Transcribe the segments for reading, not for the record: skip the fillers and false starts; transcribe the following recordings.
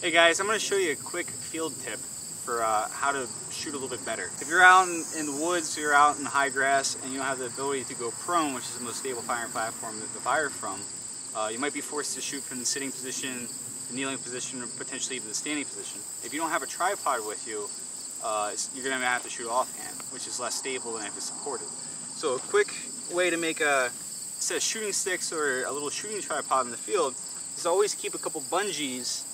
Hey guys, I'm going to show you a quick field tip for how to shoot a little bit better. If you're out in the woods, you're out in the high grass, and you don't have the ability to go prone, which is the most stable firing platform to fire from, you might be forced to shoot from the sitting position, the kneeling position, or potentially even the standing position. If you don't have a tripod with you, you're going to have to shoot offhand, which is less stable and if it's supported. So a quick way to make a set of shooting sticks or a little shooting tripod in the field is always keep a couple bungees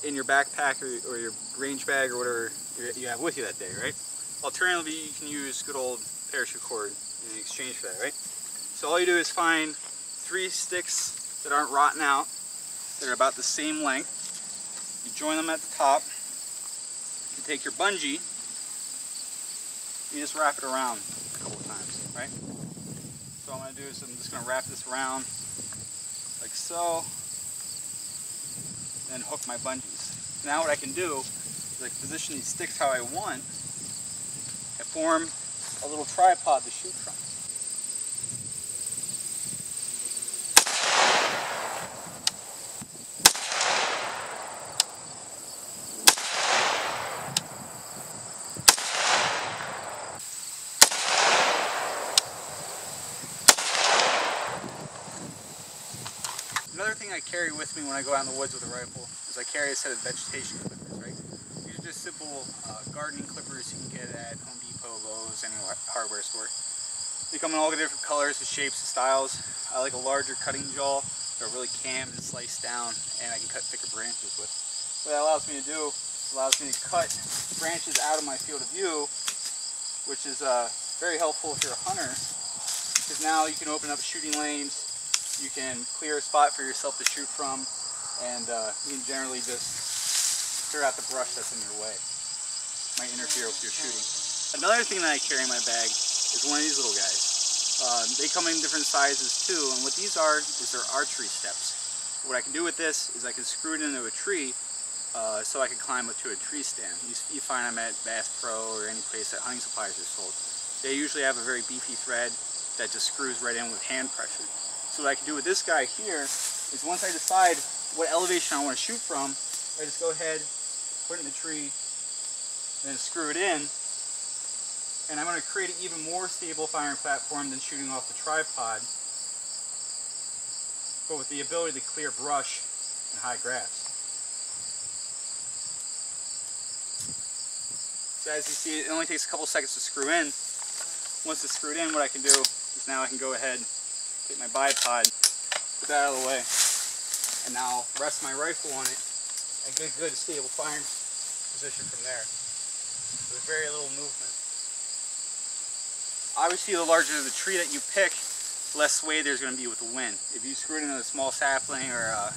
in your backpack or your range bag or whatever you have with you that day, right? Alternatively, you can use good old parachute cord in exchange for that, right? So all you do is find 3 sticks that aren't rotten out, that are about the same length. You join them at the top. You take your bungee, you just wrap it around a couple of times, right? So what I'm going to do is I'm just going to wrap this around like so, and hook my bungees. Now what I can do is I can position these sticks how I want and form a little tripod to shoot from. Another thing I carry with me when I go out in the woods with a rifle is I carry a set of vegetation clippers, right? These are just simple gardening clippers you can get at Home Depot, Lowe's, any hardware store. They come in all the different colors, the shapes, the styles. I like a larger cutting jaw. They're really cammed and sliced down, and I can cut thicker branches with. What that allows me to do is allows me to cut branches out of my field of view, which is very helpful if you're a hunter, because now you can open up shooting lanes. You can clear a spot for yourself to shoot from, and you can generally just clear out the brush that's in your way. Might interfere with your shooting. Another thing that I carry in my bag is one of these little guys. They come in different sizes too, and what these are is they're archery steps. What I can do with this is I can screw it into a tree so I can climb up to a tree stand. You find them at Bass Pro or any place that hunting supplies are sold. They usually have a very beefy thread that just screws right in with hand pressure. So what I can do with this guy here is once I decide what elevation I want to shoot from, I just go ahead, put it in the tree, and then screw it in. And I'm going to create an even more stable firing platform than shooting off the tripod, but with the ability to clear brush and high grass. So as you see, it only takes a couple seconds to screw in. Once it's screwed in, what I can do is now I can go ahead, take my bipod, put that out of the way, and now rest my rifle on it and get a good stable firing position from there. With very little movement. Obviously, the larger the tree that you pick, less sway there's going to be with the wind. If you screw it into a small sapling or a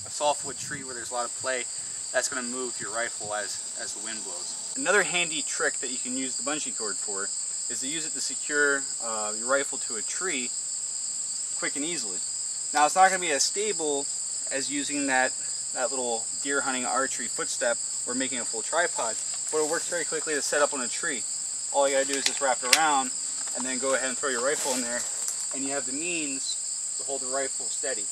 softwood tree where there's a lot of play, that's going to move your rifle as the wind blows. Another handy trick that you can use the bungee cord for is to use it to secure your rifle to a tree quick and easily. Now it's not going to be as stable as using that little deer hunting archery footstep or making a full tripod, but it works very quickly to set up on a tree. All you got to do is just wrap it around and then go ahead and throw your rifle in there, and you have the means to hold the rifle steady.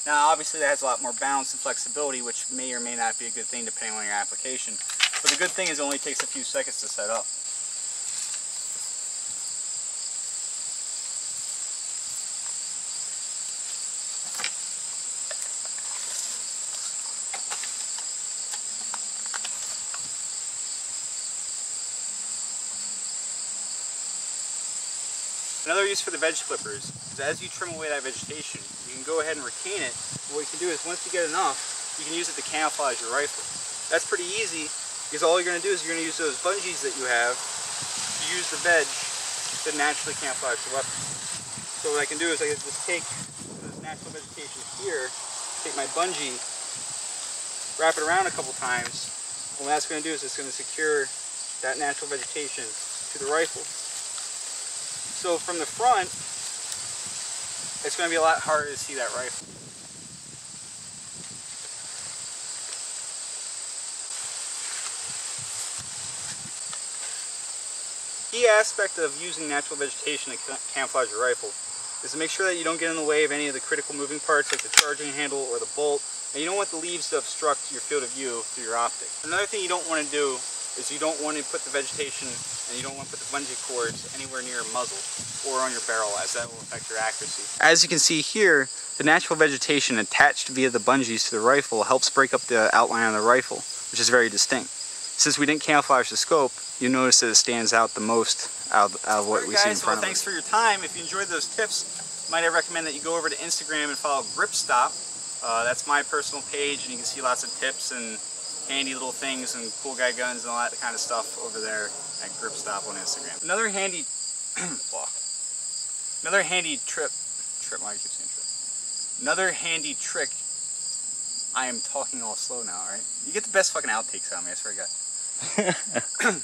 Now obviously that has a lot more balance and flexibility, which may or may not be a good thing depending on your application, but the good thing is it only takes a few seconds to set up. Another use for the veg clippers is as you trim away that vegetation, you can go ahead and recane it. What you can do is once you get enough, you can use it to camouflage your rifle. That's pretty easy because all you're going to do is you're going to use those bungees that you have to use the veg to naturally camouflage the weapon. So what I can do is I can just take this natural vegetation here, take my bungee, wrap it around a couple times, and what that's going to do is it's going to secure that natural vegetation to the rifle. So from the front, it's going to be a lot harder to see that rifle. Key aspect of using natural vegetation to camouflage your rifle is to make sure that you don't get in the way of any of the critical moving parts like the charging handle or the bolt, and you don't want the leaves to obstruct your field of view through your optic. Another thing you don't want to do is you don't want to put the vegetation and you don't want to put the bungee cords anywhere near your muzzle or on your barrel, as that will affect your accuracy. As you can see here, the natural vegetation attached via the bungees to the rifle helps break up the outline of the rifle, which is very distinct. Since we didn't camouflage the scope, you notice that it stands out the most out of what we see in front of us. Thanks for your time. If you enjoyed those tips, might I recommend that you go over to Instagram and follow Gripstop. That's my personal page, and you can see lots of tips and handy little things and cool guy guns and all that kind of stuff over there at Gripstop on Instagram. Another handy why do you keep saying trip? Another handy trick. I am talking all slow now, alright? You get the best fucking outtakes out of me, I swear to God.